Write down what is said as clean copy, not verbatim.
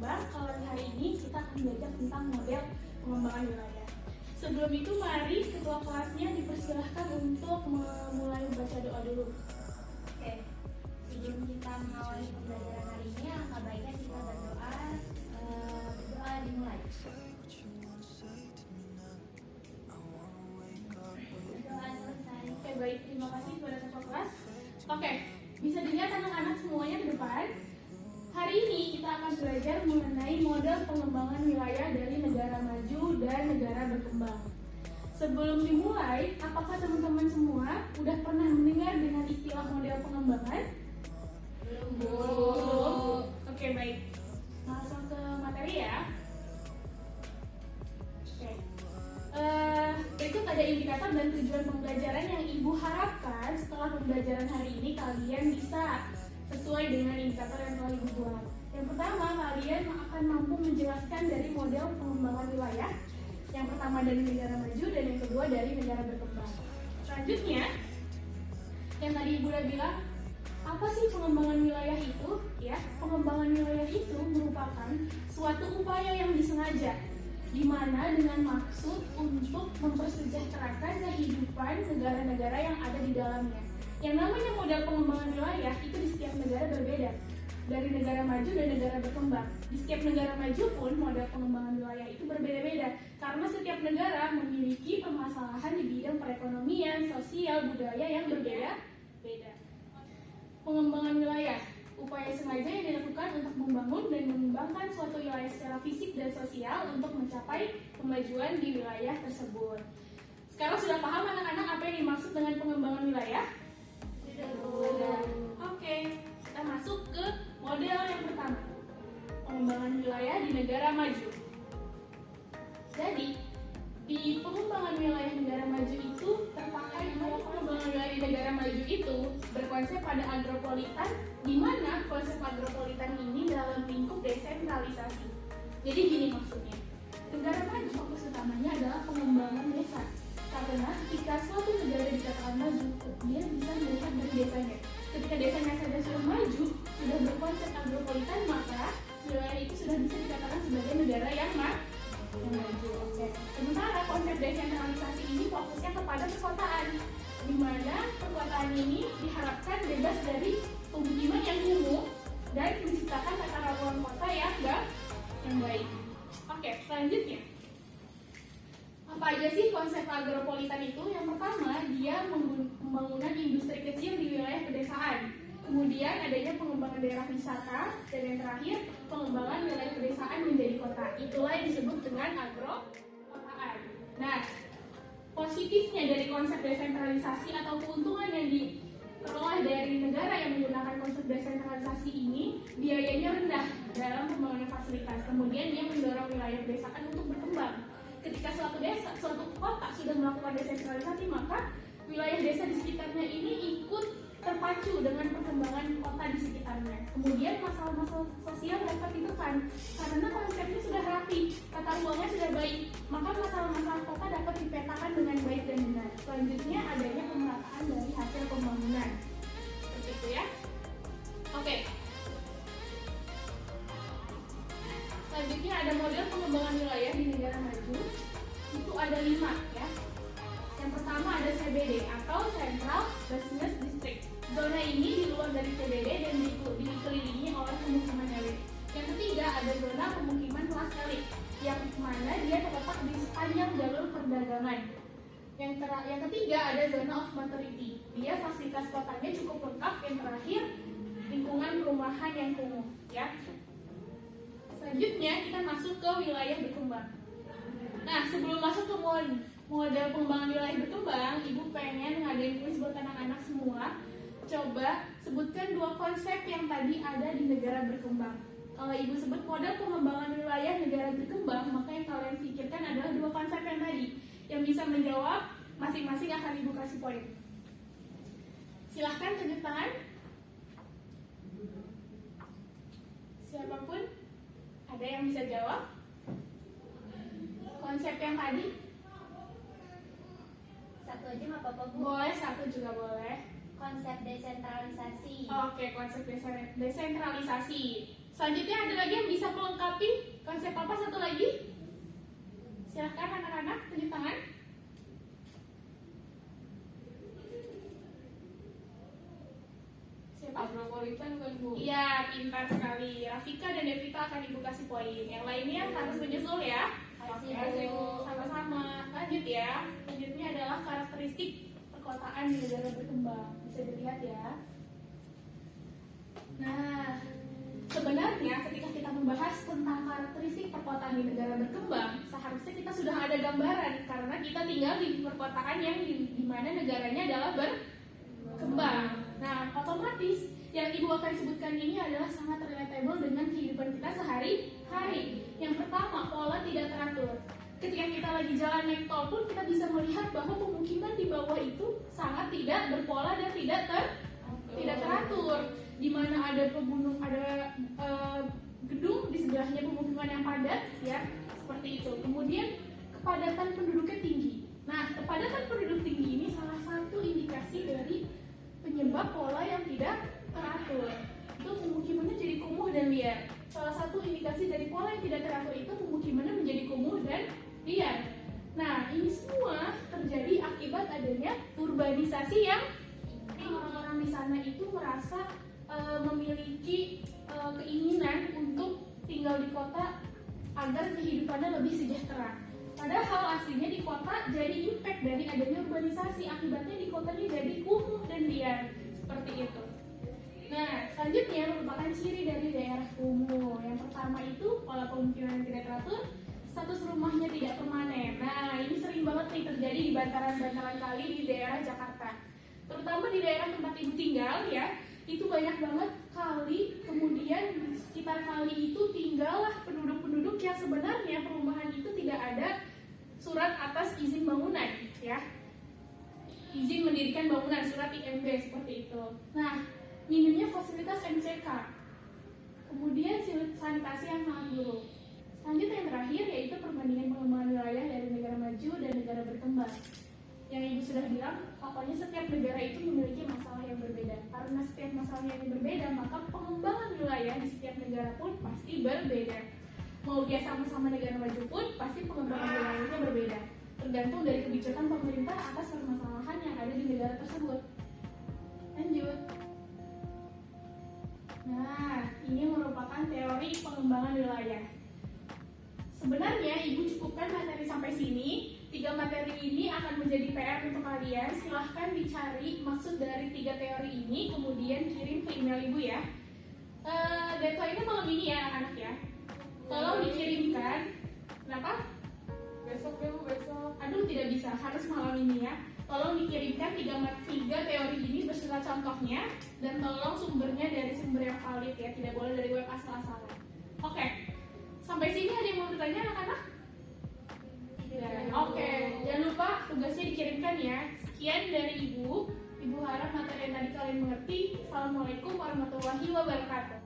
bilang kalau hari ini kita akan belajar tentang model pengembangan wilayah. Sebelum itu mari ketua kelasnya dipersilahkan untuk memulai membaca doa dulu. Oke, sebelum kita mengawali pembelajaran hari ini, alangkah baiknya kita berdoa. Doa dimulai. Doa selesai. Oke, baik, terima kasih kepada ketua kelas. Oke, bisa dilihat anak-anak semuanya ke depan. Hari ini kita akan belajar mengenai model pengembangan wilayah dari negara maju dan negara berkembang. Sebelum dimulai, apakah teman-teman semua udah pernah mendengar dengan istilah model pengembangan? Belum. Oke, baik. Langsung ke materi ya. Oke. Berikut ada indikator dan tujuan pembelajaran yang Ibu harapkan setelah pembelajaran hari ini kalian bisa sesuai dengan indikator yang telah Ibu buat. Yang pertama, kalian akan mampu menjelaskan dari model pengembangan wilayah. Yang pertama dari negara maju dan yang kedua dari negara berkembang. Selanjutnya, yang tadi Ibu udah bilang, apa sih pengembangan wilayah itu? Ya, pengembangan wilayah itu merupakan suatu upaya yang disengaja, di mana dengan maksud untuk mempersejahterakan kehidupan negara-negara yang ada di dalamnya. Yang namanya model pengembangan wilayah itu di setiap negara berbeda, dari negara maju dan negara berkembang. Di setiap negara maju pun model pengembangan wilayah itu berbeda-beda, karena setiap negara memiliki permasalahan di bidang perekonomian, sosial, budaya yang berbeda-beda. Pengembangan wilayah, upaya sengaja yang dilakukan untuk membangun dan mengembangkan suatu wilayah secara fisik dan sosial untuk mencapai kemajuan di wilayah tersebut. Sekarang sudah paham anak-anak apa yang dimaksud dengan pengembangan wilayah? Sudah. Oke, kita masuk ke model yang pertama, pengembangan wilayah di negara maju. Jadi, di pengembangan wilayah negara maju itu terpakai bahwa pengembangan wilayah di negara maju itu berkonsep pada agropolitan, di mana konsep agropolitan ini dalam lingkup desentralisasi. Jadi gini maksudnya, negara maju fokus utamanya adalah pengembangan desa. Karena ketika suatu negara dikatakan maju, dia bisa melihat dari desanya. Ketika desanya sudah maju, sudah berkonsep agropolitan, maka wilayah itu sudah bisa dikatakan sebagai negara yang maju. Oke. Sementara konsep desentralisasi ini fokusnya kepada perkotaan, di mana perkotaan ini diharapkan bebas dari pemukiman yang kumuh dan menciptakan tata ruang kota yang baik. Oke, selanjutnya. Apa aja sih konsep agropolitan itu? Yang pertama, dia pembangunan industri kecil di wilayah pedesaan. Kemudian adanya pengembangan daerah wisata, dan yang terakhir pengembangan wilayah pedesaan menjadi kota. Itulah yang disebut dengan agrokotaan. Nah, positifnya dari konsep desentralisasi atau keuntungan yang diperoleh dari negara yang menggunakan konsep desentralisasi ini, biayanya rendah dalam pembangunan fasilitas. Kemudian dia mendorong wilayah pedesaan untuk berkembang. Ketika suatu kota sudah melakukan desentralisasi, maka wilayah desa di sekitarnya ini ikut terpacu dengan perkembangan kota di sekitarnya. Kemudian masalah-masalah sosial dapat ditekan karena konsepnya sudah rapi, tata ruangnya sudah baik, maka masalah-masalah kota dapat dipetakan dengan baik dan benar. Selanjutnya adanya pemerataan dari hasil pembangunan. Seperti itu ya. Oke. Selanjutnya ada model pengembangan wilayah di negara maju. Itu ada 5 ya. Yang pertama ada CBD atau Central Business District. Zona ini di luar dari CBD dan dikelilingi oleh pemukiman elit. Yang ketiga ada zona pemukiman kelas elit, yang mana dia terletak di sepanjang jalur perdagangan. Yang ketiga ada zona of modernity. Dia fasilitas kotanya cukup lengkap. Yang terakhir lingkungan perumahan yang kumuh ya. Selanjutnya kita masuk ke wilayah berkembang. Nah, sebelum masuk ke model pengembangan wilayah berkembang, Ibu pengen ngadain kuis buat anak-anak semua. Coba sebutkan 2 konsep yang tadi ada di negara berkembang. Kalau Ibu sebut model pengembangan wilayah negara berkembang, maka yang kalian pikirkan adalah 2 konsep yang tadi. Yang bisa menjawab, masing-masing akan Ibu kasih poin. Silahkan tunjuk tangan. Siapapun, ada yang bisa jawab? Konsep yang tadi? Satu aja nggak apa-apa, Bu. Boleh, 1 juga boleh. Konsep desentralisasi. Oke, konsep desentralisasi. Selanjutnya ada lagi yang bisa melengkapi Apa satu lagi? Silahkan anak-anak tunjuk tangan. Siapa? Agropolitan kan Bu? Iya, pintar sekali. Rafika dan Devita akan Ibu kasih poin. Yang lainnya harus menyusul ya. Kasih, Oke, Bu. sama-sama. Lanjut ya. Selanjutnya adalah karakteristik perkotaan di negara berkembang. Bisa dilihat ya. Nah, sebenarnya ketika kita membahas tentang karakteristik perkotaan di negara berkembang, seharusnya kita sudah ada gambaran karena kita tinggal di perkotaan yang di mana negaranya adalah berkembang. Nah, otomatis yang Ibu akan sebutkan ini adalah sangat relatable dengan kehidupan kita sehari-hari. Yang pertama, pola tidak teratur. Ketika kita lagi jalan naik tol pun kita bisa melihat bahwa pemukiman di bawah itu sangat tidak berpola dan tidak teratur. Di mana ada pegunung, ada gedung di sebelahnya pemukiman yang padat, ya seperti itu. Kemudian kepadatan penduduknya tinggi. Nah, kepadatan penduduk tinggi ini salah satu indikasi dari penyebab pola yang tidak teratur. Itu pemukimannya jadi kumuh dan liar. Salah satu indikasi dari pola yang tidak teratur itu pemukimannya menjadi kumuh dan liar. Nah, ini semua terjadi akibat adanya urbanisasi yang orang-orang di sana itu merasa memiliki keinginan untuk tinggal di kota agar kehidupannya lebih sejahtera. Padahal aslinya di kota jadi impact dari adanya urbanisasi, akibatnya di kotanya jadi kumuh dan liar seperti itu. Nah, selanjutnya merupakan ciri dari daerah kumuh. Yang pertama itu pola pemukiman yang tidak teratur, status rumahnya tidak permanen. Nah, ini sering banget nih terjadi di bantaran-bantaran kali di daerah Jakarta. Terutama di daerah tempat Ibu tinggal ya. Itu banyak banget kali, kemudian di sekitar kali itu tinggallah penduduk-penduduk yang sebenarnya perumahan itu tidak ada surat atas izin bangunan, ya, izin mendirikan bangunan, surat IMB seperti itu. Nah, minimnya fasilitas MCK, kemudian sanitasi yang sangat buruk. Selanjutnya yang terakhir yaitu perbandingan pengembangan wilayah dari negara maju dan negara berkembang. Yang Ibu sudah bilang, pokoknya setiap negara itu memiliki masalah yang berbeda. Karena setiap masalahnya yang berbeda, maka pengembangan wilayah di setiap negara pun pasti berbeda. Mau dia sama-sama negara maju pun, pasti pengembangan wilayahnya berbeda. Tergantung dari kebijakan pemerintah atas permasalahan yang ada di negara tersebut. Lanjut. Nah, ini merupakan teori pengembangan wilayah. Sebenarnya Ibu cukupkan materi sampai sini. 3 materi ini akan menjadi PR untuk kalian. Silahkan dicari maksud dari 3 teori ini, kemudian kirim ke email Ibu ya. Deadline-nya malam ini ya anak-anak ya. Tolong dikirimkan. Kenapa? Besok ya Bu, besok. Aduh, tidak bisa, harus malam ini ya. Tolong dikirimkan 3 teori ini beserta contohnya, dan tolong sumbernya dari sumber yang valid ya, tidak boleh dari web asal-asalan. Oke. Sampai sini ada yang mau bertanya anak-anak? Oke, jangan lupa tugasnya dikirimkan ya. Sekian dari Ibu. Ibu harap materi yang tadi kalian mengerti. Assalamualaikum warahmatullahi wabarakatuh.